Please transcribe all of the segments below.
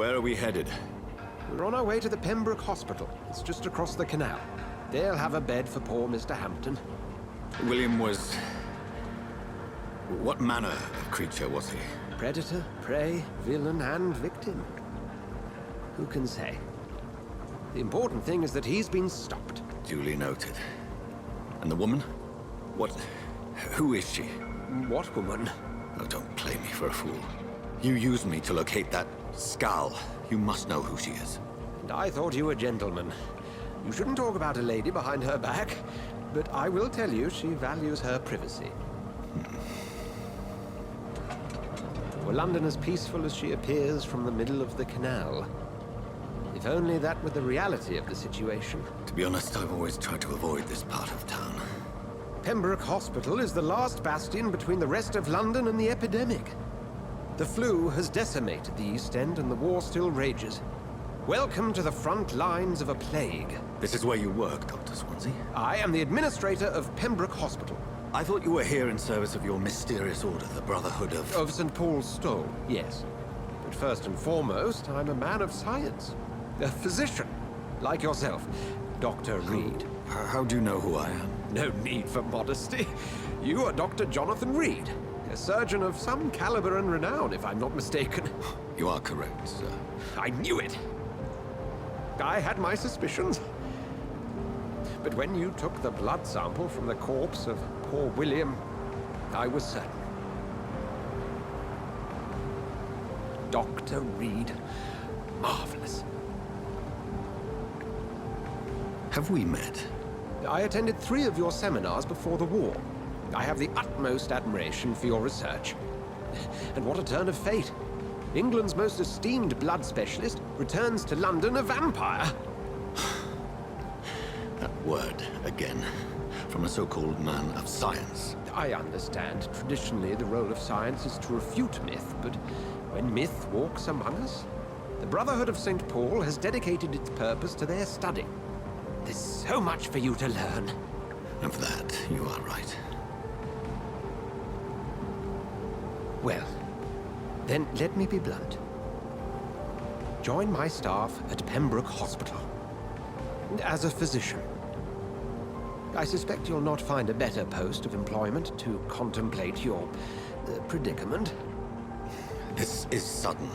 Where are we headed? We're on our way to the Pembroke Hospital. It's just across the canal. They'll have a bed for poor Mr. Hampton. William was... What manner of creature was he? Predator, prey, villain, and victim. Who can say? The important thing is that he's been stopped. Duly noted. And the woman? What... Who is she? What woman? Oh, don't play me for a fool. You used me to locate that skull. You must know who she is. And I thought you a gentleman. You shouldn't talk about a lady behind her back, but I will tell you she values her privacy. Were London as peaceful as she appears from the middle of the canal? If only that were the reality of the situation. To be honest, I've always tried to avoid this part of town. Pembroke Hospital is the last bastion between the rest of London and the epidemic. The flu has decimated the East End and the war still rages. Welcome to the front lines of a plague. This is where you work, Dr. Swansea? I am the administrator of Pembroke Hospital. I thought you were here in service of your mysterious order, the Brotherhood of... Of St. Paul's Stole, yes. But first and foremost, I'm a man of science. A physician, like yourself, Dr. Reed. How do you know who I am? No need for modesty. You are Dr. Jonathan Reed, a surgeon of some caliber and renown, if I'm not mistaken. You are correct, sir. I knew it! I had my suspicions. But when you took the blood sample from the corpse of poor William, I was certain. Dr. Reed. Marvelous. Have we met? I attended 3 of your seminars before the war. I have the utmost admiration for your research. And what a turn of fate. England's most esteemed blood specialist returns to London a vampire. That word, again, from a so-called man of science. I understand. Traditionally, the role of science is to refute myth, but when myth walks among us, the Brotherhood of St. Paul has dedicated its purpose to their study. There's so much for you to learn. Of that, you are right. Well, then let me be blunt. Join my staff at Pembroke Hospital. As a physician. I suspect you'll not find a better post of employment to contemplate your predicament. This is sudden.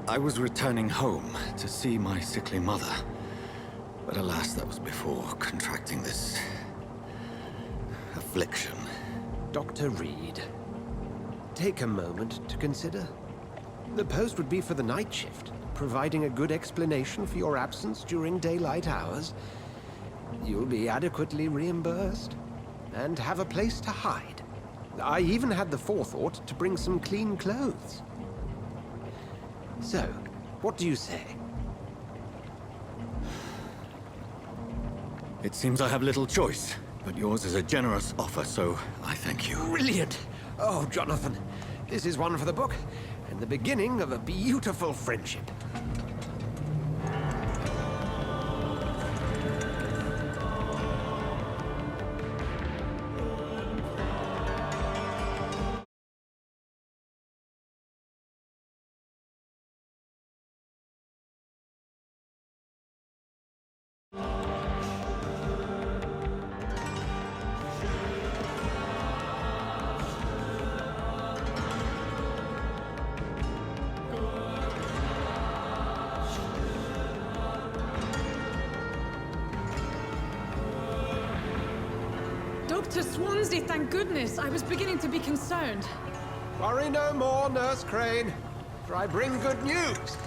I was returning home to see my sickly mother. But alas, that was before contracting this... affliction. Dr. Reed, take a moment to consider. The post would be for the night shift, providing a good explanation for your absence during daylight hours. You'll be adequately reimbursed, and have a place to hide. I even had the forethought to bring some clean clothes. So, what do you say? It seems I have little choice, but yours is a generous offer, so I thank you. Brilliant! Oh, Jonathan, this is one for the book, and the beginning of a beautiful friendship. Dr. Swansea, thank goodness. I was beginning to be concerned. Worry no more, Nurse Crane, for I bring good news.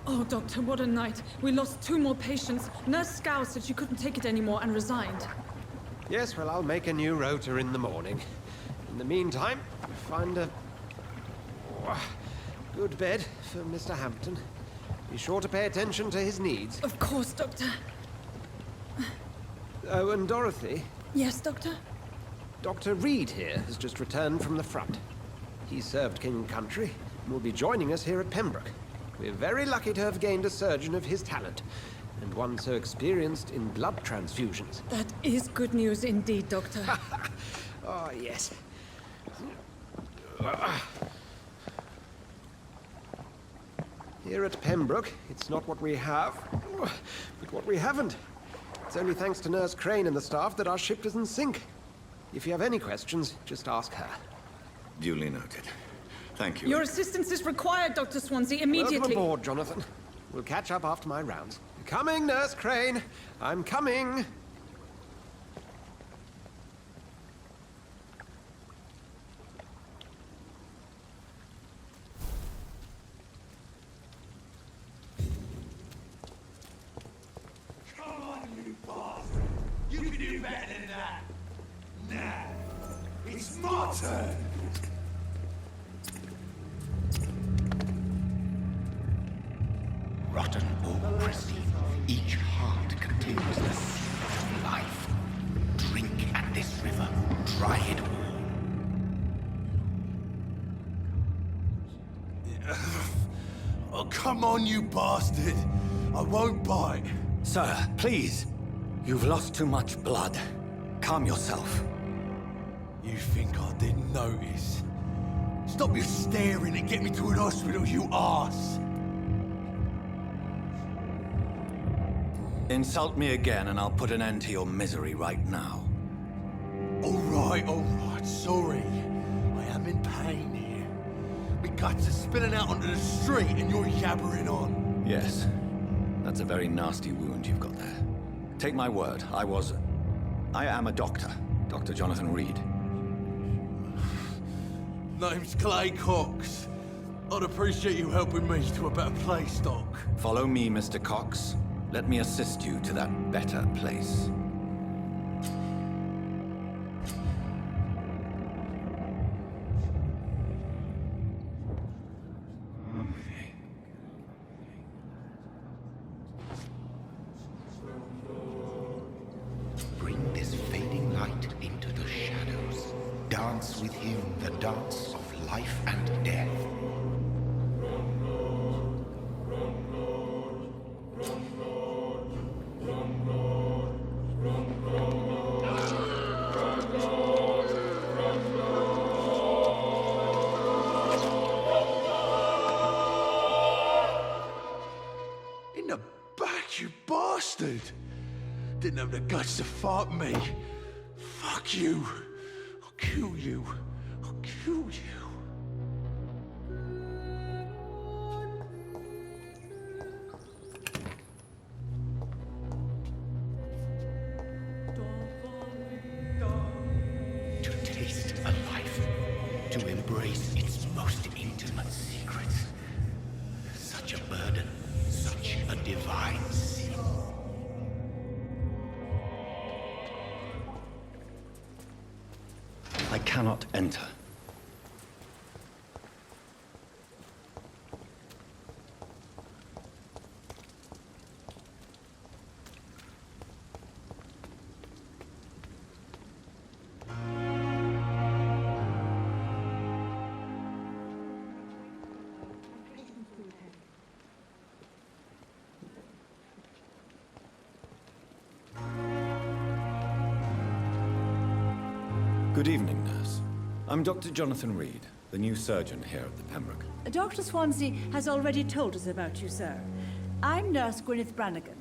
Oh, Doctor, what a night. We lost 2 more patients. Nurse Scow said she couldn't take it anymore and resigned. Yes, well, I'll make a new rota in the morning. In the meantime, find a good bed for Mr. Hampton. Be sure to pay attention to his needs. Of course, Doctor. Oh, and Dorothy, Yes, Doctor? Dr. Reed here has just returned from the front. He served King and Country and will be joining us here at Pembroke. We're very lucky to have gained a surgeon of his talent, and one so experienced in blood transfusions. That is good news indeed, Doctor. Oh, yes. Here at Pembroke, it's not what we have, but what we haven't. It's only thanks to Nurse Crane and the staff that our ship doesn't sink. If you have any questions, just ask her. Duly noted. Thank you. Your assistance is required, Dr. Swansea, immediately. Welcome aboard, Jonathan. We'll catch up after my rounds. Coming, Nurse Crane. I'm coming. Come on, you bastard! You can do better than that! Now, it's my turn! Rotten or pristine, each heart contains the seed of life. Drink at this river, try it all. Oh, come on, you bastard! I won't bite. Sir, please. You've lost too much blood. Calm yourself. You think I didn't notice? Stop your staring and get me to an hospital, you arse! Insult me again and I'll put an end to your misery right now. All right, sorry. I am in pain here. My guts are spilling out onto the street and you're yabbering on. Yes. That's a very nasty wound you've got there. Take my word, I am a doctor. Dr. Jonathan Reed. Name's Clay Cox. I'd appreciate you helping me to a better place, Doc. Follow me, Mr. Cox. Let me assist you to that better place. Bring this fading light into the shadows. Dance with him the dance of life and death. In the back, you bastard! Didn't have the guts to fight me. Fuck you. I'll kill you. I'll kill you. To taste a life, to embrace its most intimate secrets. Such a burden, such a divine sin. I cannot enter. Good evening, nurse. I'm Dr. Jonathan Reed, the new surgeon here at the Pembroke. Dr. Swansea has already told us about you, sir. I'm Nurse Gwyneth Brannigan.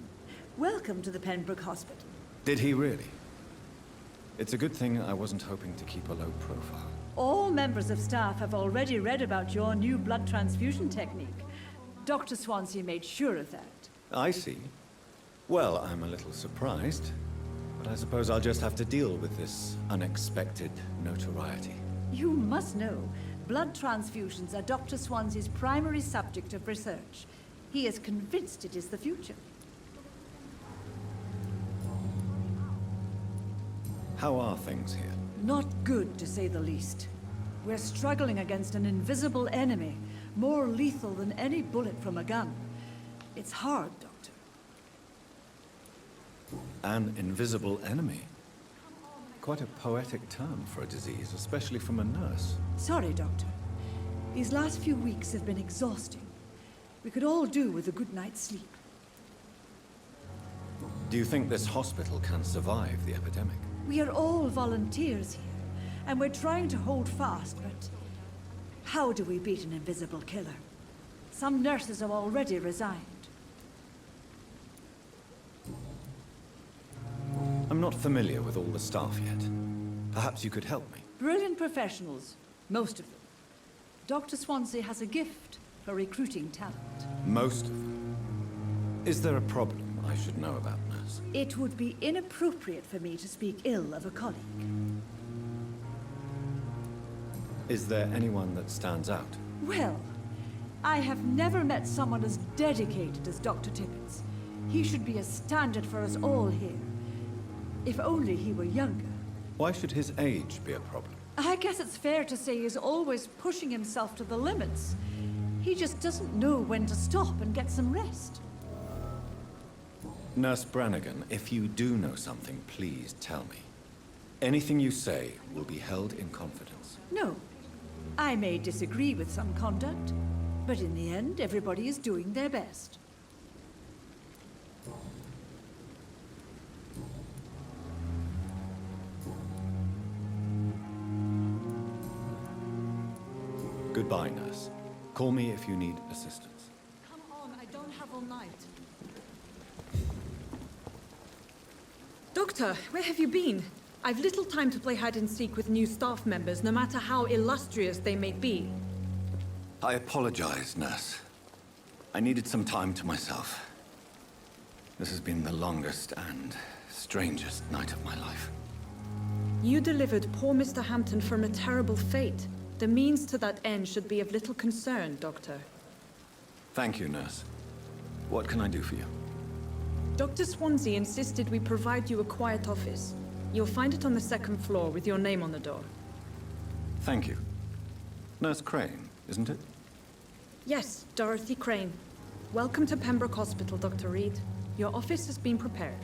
Welcome to the Pembroke Hospital. Did he really? It's a good thing I wasn't hoping to keep a low profile. All members of staff have already read about your new blood transfusion technique. Dr. Swansea made sure of that. I see. Well, I'm a little surprised, but I suppose I'll just have to deal with this unexpected notoriety. You must know, blood transfusions are Dr. Swansea's primary subject of research. He is convinced it is the future. How are things here? Not good, to say the least. We're struggling against an invisible enemy, more lethal than any bullet from a gun. It's hard, Doctor. An invisible enemy? Quite a poetic term for a disease, especially from a nurse. Sorry, Doctor. These last few weeks have been exhausting. We could all do with a good night's sleep. Do you think this hospital can survive the epidemic? We are all volunteers here, and we're trying to hold fast, but how do we beat an invisible killer? Some nurses have already resigned. I'm not familiar with all the staff yet. Perhaps you could help me. Brilliant professionals, most of them. Dr. Swansea has a gift for recruiting talent. Most of them. Is there a problem I should know about, nurse? It would be inappropriate for me to speak ill of a colleague. Is there anyone that stands out? Well, I have never met someone as dedicated as Dr. Tippins. He should be a standard for us all here. If only he were younger. Why should his age be a problem? I guess it's fair to say he's always pushing himself to the limits. He just doesn't know when to stop and get some rest. Nurse Brannigan, if you do know something, please tell me. Anything you say will be held in confidence. No. I may disagree with some conduct, but in the end, everybody is doing their best. Goodbye, nurse. Call me if you need assistance. Come on, I don't have all night. Doctor, where have you been? I've little time to play hide and seek with new staff members, no matter how illustrious they may be. I apologize, nurse. I needed some time to myself. This has been the longest and strangest night of my life. You delivered poor Mr. Hampton from a terrible fate. The means to that end should be of little concern, Doctor. Thank you, nurse. What can I do for you? Dr. Swansea insisted we provide you a quiet office. You'll find it on the second floor with your name on the door. Thank you. Nurse Crane, isn't it? Yes, Dorothy Crane. Welcome to Pembroke Hospital, Dr. Reed. Your office has been prepared.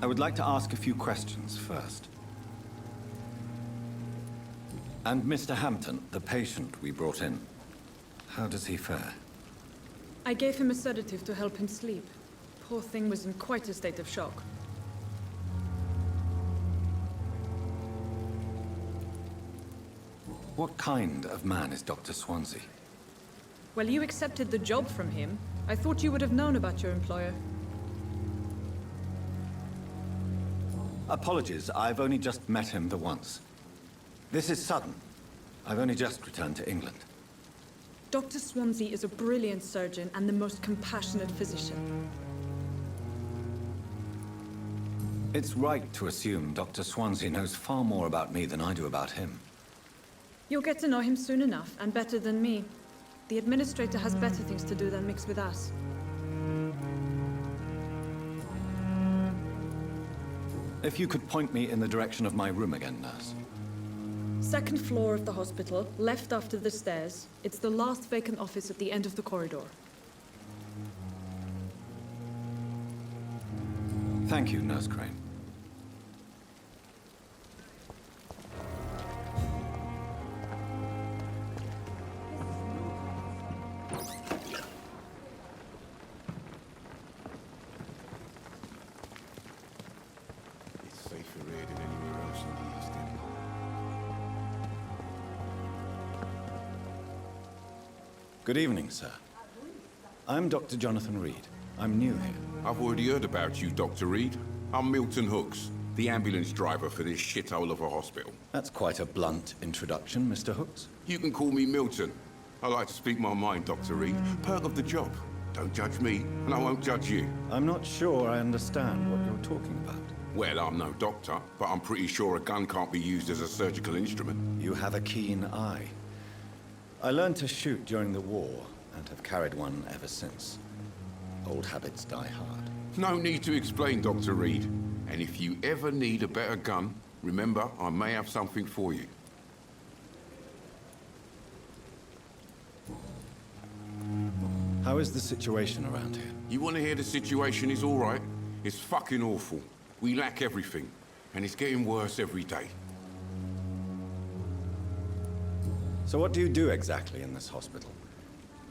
I would like to ask a few questions first. And Mr. Hampton, the patient we brought in, how does he fare? I gave him a sedative to help him sleep. Poor thing was in quite a state of shock. What kind of man is Dr. Swansea? Well, you accepted the job from him. I thought you would have known about your employer. Apologies, I've only just met him the once. This is sudden. I've only just returned to England. Dr. Swansea is a brilliant surgeon and the most compassionate physician. It's right to assume Dr. Swansea knows far more about me than I do about him. You'll get to know him soon enough, and better than me. The administrator has better things to do than mix with us. If you could point me in the direction of my room again, nurse. Second floor of the hospital, left after the stairs. It's the last vacant office at the end of the corridor. Thank you, Nurse Crane. It's safer here than anywhere else in the East End. Good evening, sir. I'm Dr. Jonathan Reed. I'm new here. I've already heard about you, Dr. Reed. I'm Milton Hooks, the ambulance driver for this shithole of a hospital. That's quite a blunt introduction, Mr. Hooks. You can call me Milton. I like to speak my mind, Dr. Reed. Perk of the job. Don't judge me, and I won't judge you. I'm not sure I understand what you're talking about. Well, I'm no doctor, but I'm pretty sure a gun can't be used as a surgical instrument. You have a keen eye. I learned to shoot during the war, and have carried one ever since. Old habits die hard. No need to explain, Dr. Reed. And if you ever need a better gun, remember, I may have something for you. How is the situation around here? You want to hear the situation is all right? It's fucking awful. We lack everything, and it's getting worse every day. So what do you do exactly in this hospital?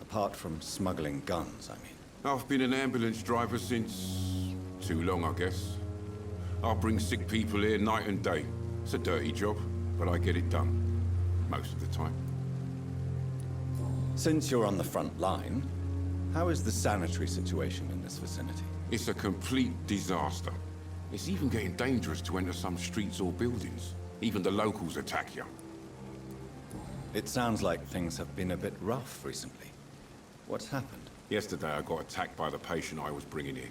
Apart from smuggling guns, I mean. I've been an ambulance driver since... too long, I guess. I bring sick people here night and day. It's a dirty job, but I get it done. Most of the time. Since you're on the front line, how is the sanitary situation in this vicinity? It's a complete disaster. It's even getting dangerous to enter some streets or buildings. Even the locals attack you. It sounds like things have been a bit rough recently. What's happened? Yesterday I got attacked by the patient I was bringing in.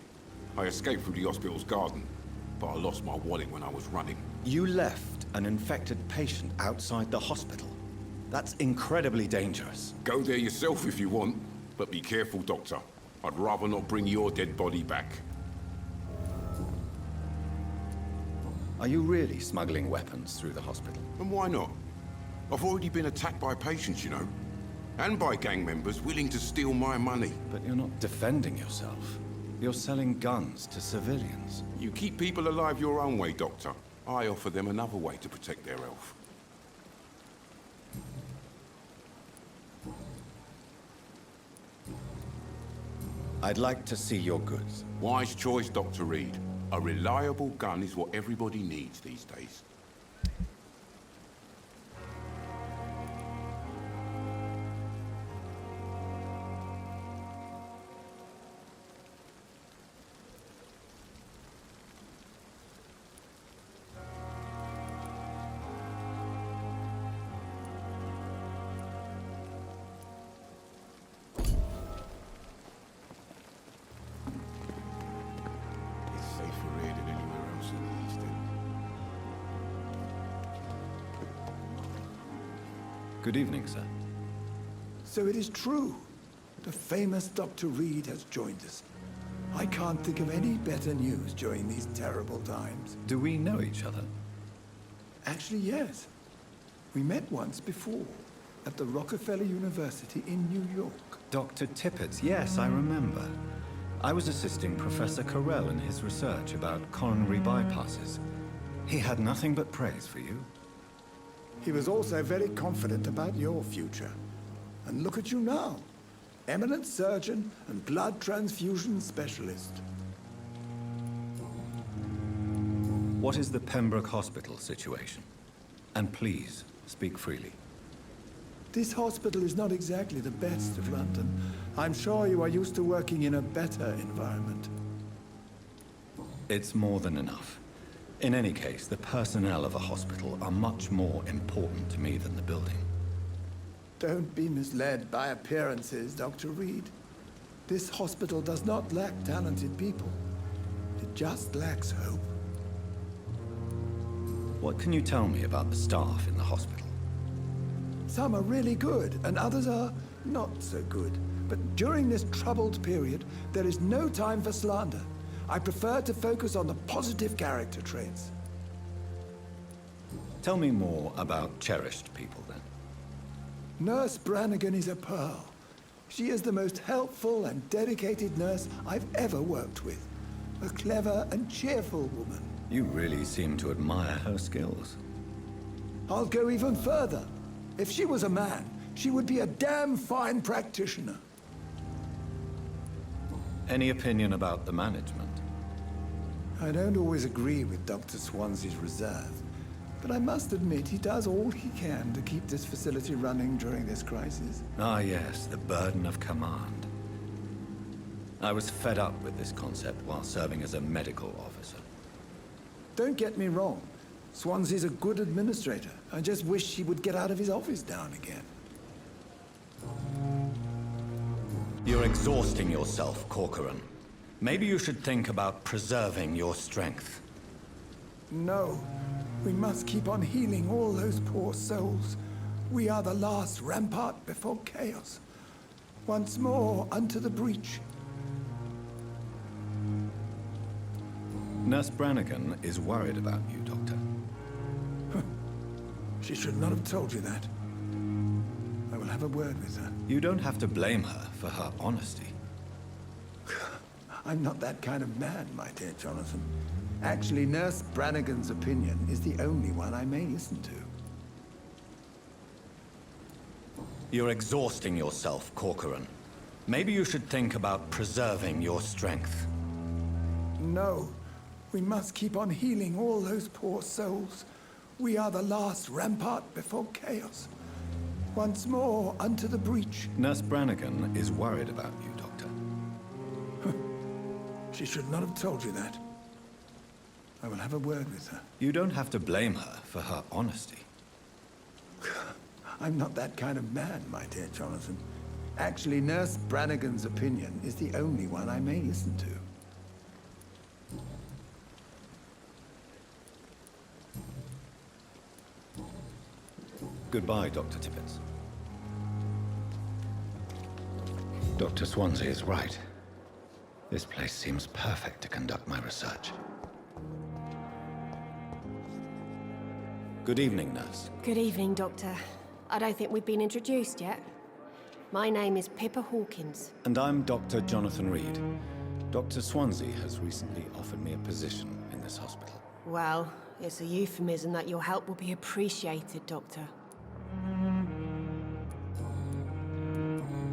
I escaped through the hospital's garden, but I lost my wallet when I was running. You left an infected patient outside the hospital. That's incredibly dangerous. Go there yourself if you want, but be careful, Doctor. I'd rather not bring your dead body back. Are you really smuggling weapons through the hospital? And why not? I've already been attacked by patients, you know. And by gang members willing to steal my money. But you're not defending yourself. You're selling guns to civilians. You keep people alive your own way, Doctor. I offer them another way to protect their health. I'd like to see your goods. Wise choice, Dr. Reed. A reliable gun is what everybody needs these days. Good evening, sir. So it is true. The famous Dr. Reed has joined us. I can't think of any better news during these terrible times. Do we know each other? Actually, yes. We met once before, at the Rockefeller University in New York. Dr. Tippett, yes, I remember. I was assisting Professor Carell in his research about coronary bypasses. He had nothing but praise for you. He was also very confident about your future. And look at you now. Eminent surgeon and blood transfusion specialist. What is the Pembroke Hospital situation? And please, speak freely. This hospital is not exactly the best of London. I'm sure you are used to working in a better environment. It's more than enough. In any case, the personnel of a hospital are much more important to me than the building. Don't be misled by appearances, Dr. Reed. This hospital does not lack talented people. It just lacks hope. What can you tell me about the staff in the hospital? Some are really good, and others are not so good. But during this troubled period, there is no time for slander. I prefer to focus on the positive character traits. Tell me more about cherished people, then. Nurse Brannigan is a pearl. She is the most helpful and dedicated nurse I've ever worked with. A clever and cheerful woman. You really seem to admire her skills. I'll go even further. If she was a man, she would be a damn fine practitioner. Any opinion about the management? I don't always agree with Dr. Swansea's reserve, but I must admit he does all he can to keep this facility running during this crisis. Ah, yes, the burden of command. I was fed up with this concept while serving as a medical officer. Don't get me wrong. Swansea's a good administrator. I just wish he would get out of his office now and again. You're exhausting yourself, Corcoran. Maybe you should think about preserving your strength. No. We must keep on healing all those poor souls. We are the last rampart before chaos. Once more, unto the breach. Nurse Brannigan is worried about you, Doctor. She should not have told you that. I will have a word with her. You don't have to blame her for her honesty. I'm not that kind of man, my dear Jonathan. Actually, Nurse Brannigan's opinion is the only one I may listen to. You're exhausting yourself, Corcoran. Maybe you should think about preserving your strength. No. We must keep on healing all those poor souls. We are the last rampart before chaos. Once more, unto the breach. Nurse Brannigan is worried about you, Doctor. She should not have told you that. I will have a word with her. You don't have to blame her for her honesty. I'm not that kind of man, my dear Jonathan. Actually, Nurse Brannigan's opinion is the only one I may listen to. Goodbye, Dr. Tippett. Dr. Swansea is right. This place seems perfect to conduct my research. Good evening, nurse. Good evening, Doctor. I don't think we've been introduced yet. My name is Pippa Hawkins. And I'm Dr. Jonathan Reed. Dr. Swansea has recently offered me a position in this hospital. Well, it's a euphemism that your help will be appreciated, Doctor.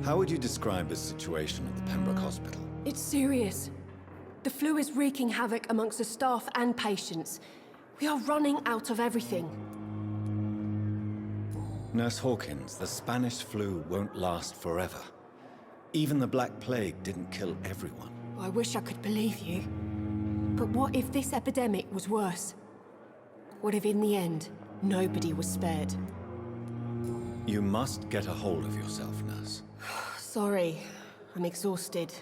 How would you describe the situation at the Pembroke Hospital? It's serious. The flu is wreaking havoc amongst the staff and patients. We are running out of everything. Nurse Hawkins, the Spanish flu won't last forever. Even the Black Plague didn't kill everyone. I wish I could believe you. But what if this epidemic was worse? What if in the end, nobody was spared? You must get a hold of yourself, nurse. Sorry, I'm exhausted.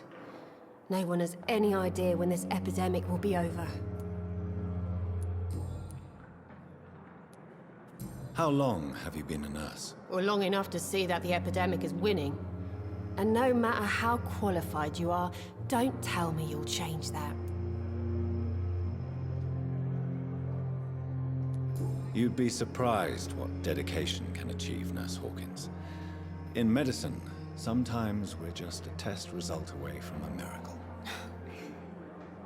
No one has any idea when this epidemic will be over. How long have you been a nurse? Well, long enough to see that the epidemic is winning. And no matter how qualified you are, don't tell me you'll change that. You'd be surprised what dedication can achieve, Nurse Hawkins. In medicine, sometimes we're just a test result away from a miracle.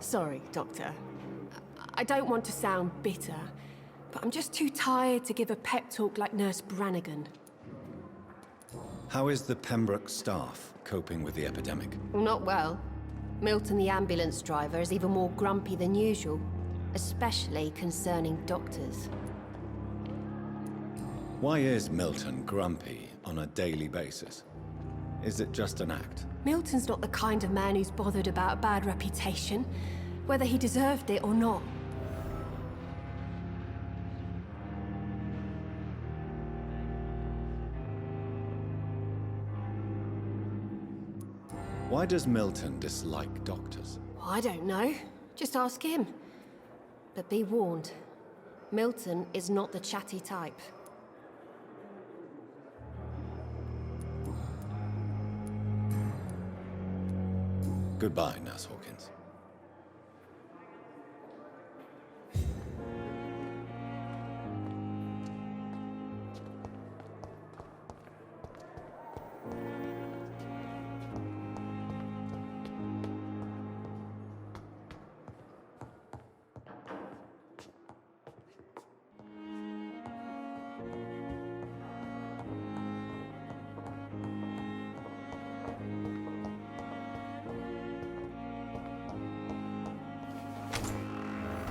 Sorry, Doctor. I don't want to sound bitter, but I'm just too tired to give a pep talk like Nurse Brannigan. How is the Pembroke staff coping with the epidemic? Well, not well. Milton, the ambulance driver, is even more grumpy than usual, especially concerning doctors. Why is Milton grumpy on a daily basis? Is it just an act? Milton's not the kind of man who's bothered about a bad reputation, whether he deserved it or not. Why does Milton dislike doctors? I don't know. Just ask him. But be warned, Milton is not the chatty type. Goodbye, Nurse Hawkins.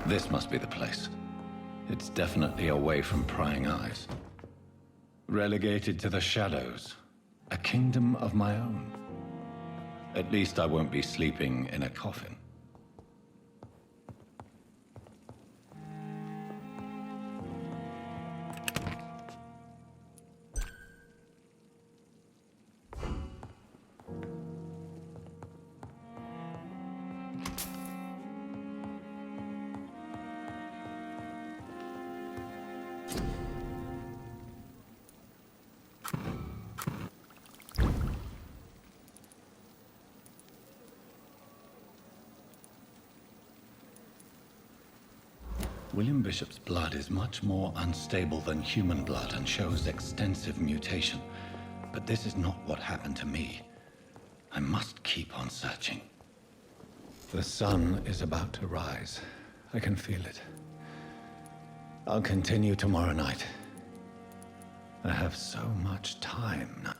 This must be the place. It's definitely away from prying eyes. Relegated to the shadows. A kingdom of my own. At least I won't be sleeping in a coffin. William Bishop's blood is much more unstable than human blood and shows extensive mutation. But this is not what happened to me. I must keep on searching. The sun is about to rise. I can feel it. I'll continue tomorrow night. I have so much time now.